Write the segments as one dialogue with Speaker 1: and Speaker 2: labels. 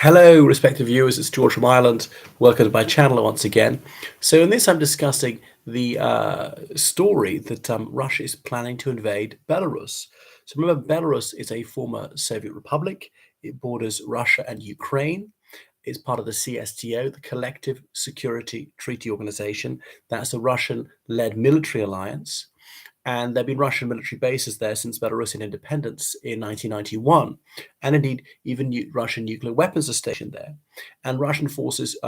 Speaker 1: Hello, respective viewers. It's George from Ireland. Welcome to my channel once again. So, in this, I'm discussing the story that Russia is planning to invade Belarus. So, remember, Belarus is a former Soviet republic. It borders Russia and Ukraine. It's part of the CSTO, the Collective Security Treaty Organization. That's a Russian-led military alliance. And there have been Russian military bases there since Belarusian independence in 1991. And indeed, even Russian nuclear weapons are stationed there. And Russian forces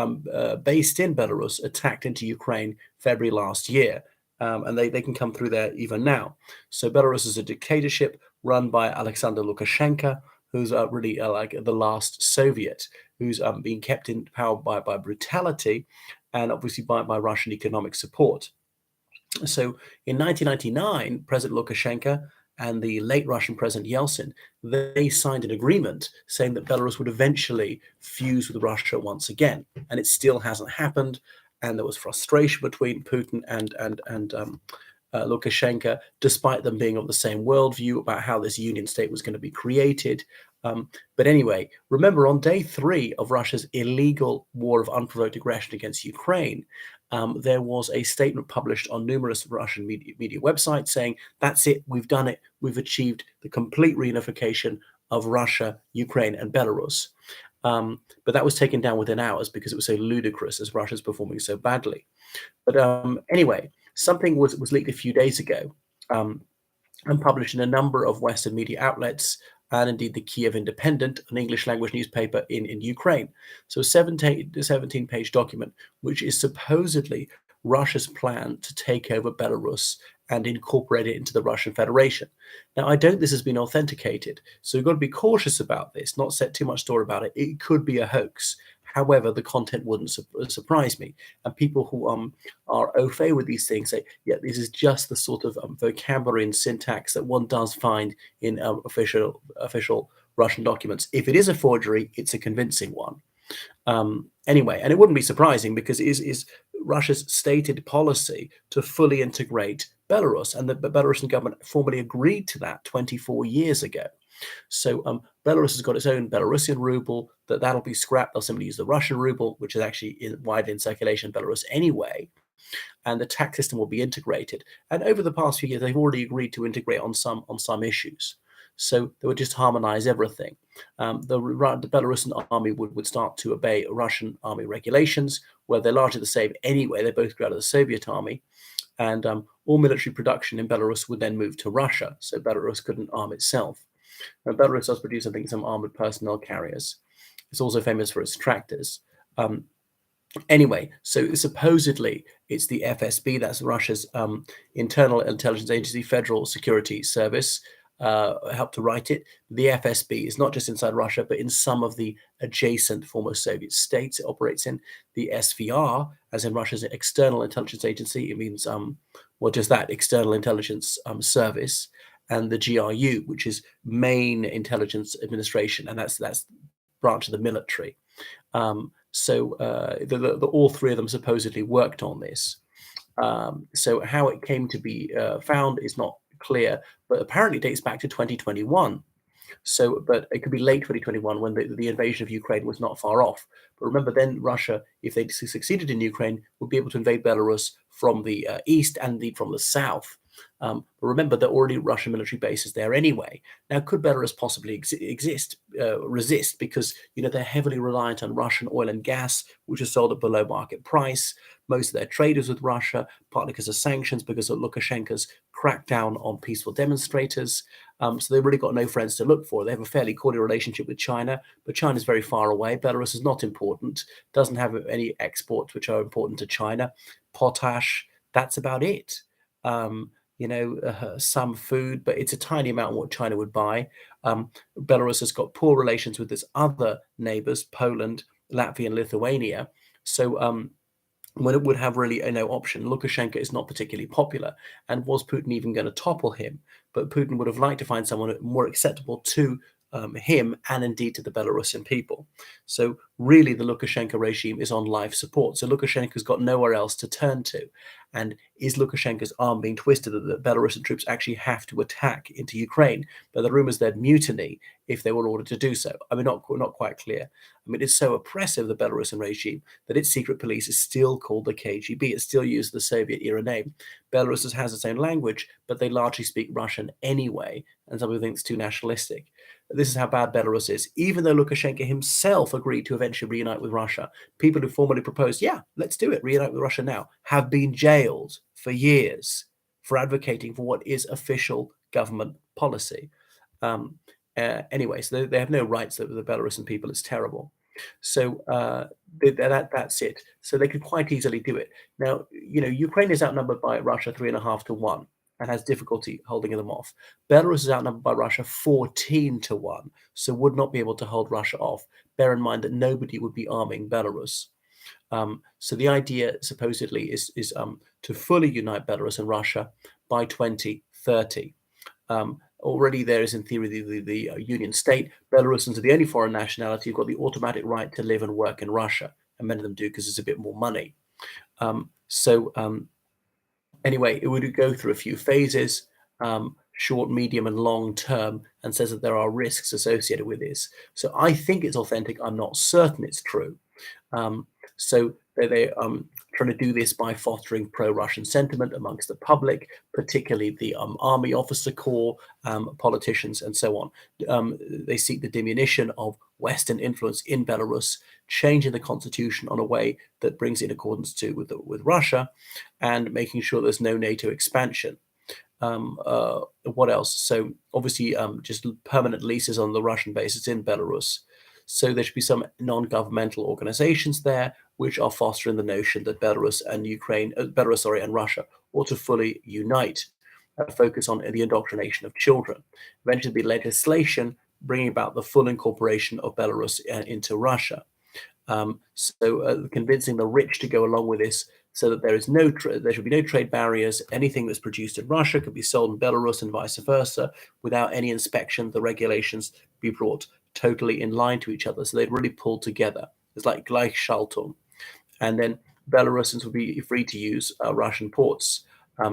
Speaker 1: based in Belarus attacked into Ukraine February last year. And they can come through there even now. So Belarus is a dictatorship run by Alexander Lukashenko, who's really like the last Soviet, who's being kept in power by brutality and obviously by Russian economic support. So in 1999, President Lukashenko and the late Russian President Yeltsin, they signed an agreement saying that Belarus would eventually fuse with Russia once again, and it still hasn't happened. And there was frustration between Putin and Lukashenko, despite them being of the same worldview about how this union state was going to be created. But anyway, remember on day 3 of Russia's illegal war of unprovoked aggression against Ukraine, there was a statement published on numerous Russian media websites saying, that's it, we've done it, we've achieved the complete reunification of Russia, Ukraine, and Belarus. But that was taken down within hours because it was so ludicrous as Russia's performing so badly. But anyway, something was leaked a few days ago and published in a number of Western media outlets and indeed the Kiev Independent, an English language newspaper in Ukraine. So a 17-page document, which is supposedly Russia's plan to take over Belarus and incorporate it into the Russian Federation. Now, I don't this has been authenticated, so you've got to be cautious about this, not set too much store about it. It could be a hoax. However, the content wouldn't surprise me. And people who are au fait with these things say, yeah, this is just the sort of vocabulary and syntax that one does find in official Russian documents. If it is a forgery, it's a convincing one. Anyway, and it wouldn't be surprising because it is Russia's stated policy to fully integrate Belarus, and the Belarusian government formally agreed to that 24 years ago. So Belarus has got its own Belarusian ruble, that'll be scrapped. They'll simply use the Russian ruble, which is actually widely in circulation in Belarus anyway. And the tax system will be integrated. And over the past few years, they've already agreed to integrate on some issues. So they would just harmonize everything. The Belarusian army would start to obey Russian army regulations, where they're largely the same anyway. They both grew out of the Soviet army. And all military production in Belarus would then move to Russia, so Belarus couldn't arm itself. Now, Belarus does produce, I think, some armored personnel carriers. It's also famous for its tractors. Anyway, so supposedly it's the FSB, that's Russia's internal intelligence agency, Federal Security Service, helped to write it. The FSB is not just inside Russia, but in some of the adjacent former Soviet states it operates in. The SVR, as in Russia's external intelligence agency, it means, well, just that, external intelligence service, and the GRU, which is main intelligence administration, and that's branch of the military. So all three of them supposedly worked on this. So how it came to be found is not clear, but apparently dates back to 2021. So, but it could be late 2021 when the invasion of Ukraine was not far off. But remember, then Russia, if they succeeded in Ukraine, would be able to invade Belarus from the east and indeed from the south. But remember, there are already Russian military bases there anyway. Now, could Belarus possibly resist? Because, you know, they're heavily reliant on Russian oil and gas, which is sold at below market price. Most of their trade is with Russia, partly because of sanctions, because of Lukashenko's crackdown on peaceful demonstrators. So they've really got no friends to look for. They have a fairly cordial relationship with China, but China's very far away. Belarus is not important, doesn't have any exports which are important to China. Potash, that's about it. Some food, but it's a tiny amount of what China would buy. Belarus has got poor relations with its other neighbors, Poland, Latvia, and Lithuania. So when it would have really no option, Lukashenko is not particularly popular. And was Putin even going to topple him? But Putin would have liked to find someone more acceptable to him and indeed to the Belarusian people. So really the Lukashenko regime is on life support. So Lukashenko's got nowhere else to turn to. And is Lukashenko's arm being twisted that the Belarusian troops actually have to attack into Ukraine? But the rumors they'd mutiny if they were ordered to do so. I mean, not quite clear. I mean, it's so oppressive, the Belarusian regime, that its secret police is still called the KGB. It still uses the Soviet era name. Belarus has its own language, but they largely speak Russian anyway, and some people think it's too nationalistic. This is how bad Belarus is. Even though Lukashenko himself agreed to eventually reunite with Russia, people who formally proposed, yeah, let's do it, reunite with Russia now, have been jailed for years for advocating for what is official government policy. Um, anyway, so they have no rights over the Belarusian people. It's terrible. So that's it. So they could quite easily do it. Now, Ukraine is outnumbered by Russia 3.5 to 1 and has difficulty holding them off. Belarus is outnumbered by Russia 14 to 1, so would not be able to hold Russia off. Bear in mind that nobody would be arming Belarus. So the idea supposedly is to fully unite Belarus and Russia by 2030. Already there is, in theory, the union state. Belarusians are the only foreign nationality who've got the automatic right to live and work in Russia, and many of them do because it's a bit more money. So anyway, it would go through a few phases, short, medium, and long term, and says that there are risks associated with this. So I think it's authentic. I'm not certain it's true. Um, so they trying to do this by fostering pro-Russian sentiment amongst the public, particularly the army officer corps, politicians, and so on. They seek the diminution of Western influence in Belarus, changing the constitution on a way that brings it in accordance with Russia, and making sure there's no NATO expansion. What else? So obviously, just permanent leases on the Russian bases in Belarus. So there should be some non-governmental organizations there which are fostering the notion that Belarus and and Russia ought to fully unite, focus on the indoctrination of children. Eventually, be legislation bringing about the full incorporation of Belarus into Russia. Convincing the rich to go along with this, so that there should be no trade barriers. Anything that's produced in Russia could be sold in Belarus and vice versa, without any inspection. The regulations be brought totally in line to each other, so they'd really pull together. It's like Gleichschaltung, and then Belarusians would be free to use Russian ports.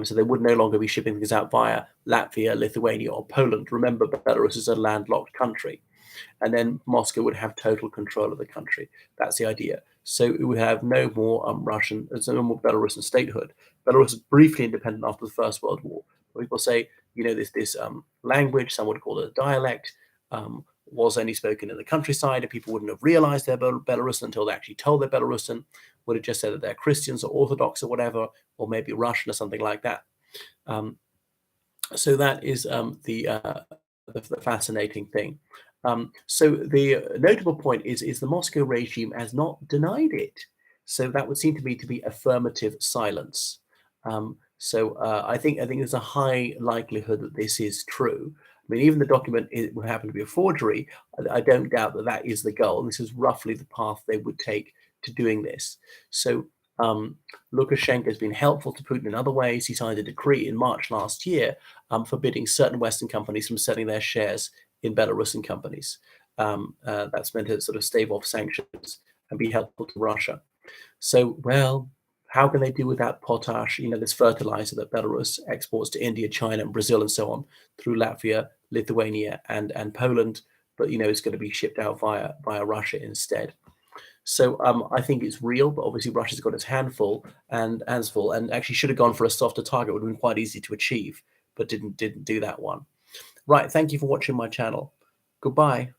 Speaker 1: So they would no longer be shipping things out via Latvia, Lithuania, or Poland. Remember, Belarus is a landlocked country. And then Moscow would have total control of the country. That's the idea. So it would have no more no more Belarusian statehood. Belarus was briefly independent after the First World War. People say, this language, some would call it a dialect, was only spoken in the countryside, and people wouldn't have realized they're Belarusian until they actually told they're Belarusian. Would have just said that they're Christians or Orthodox or whatever, or maybe Russian or something like that. So that is the fascinating thing. So the notable point is the Moscow regime has not denied it. So that would seem to me to be affirmative silence. I think there's a high likelihood that this is true. I mean, even the document would happen to be a forgery. I don't doubt that that is the goal. This is roughly the path they would take to doing this. So Lukashenko has been helpful to Putin in other ways. He signed a decree in March last year forbidding certain Western companies from selling their shares in Belarusian companies. That's meant to sort of stave off sanctions and be helpful to Russia. So, well, how can they do without potash, this fertilizer that Belarus exports to India, China, and Brazil, and so on, through Latvia, Lithuania, and Poland, but it's going to be shipped out via Russia instead. So I think it's real, but obviously Russia's got its hands full, and actually should have gone for a softer target. It would have been quite easy to achieve, but didn't do that one. Right. Thank you for watching my channel. Goodbye.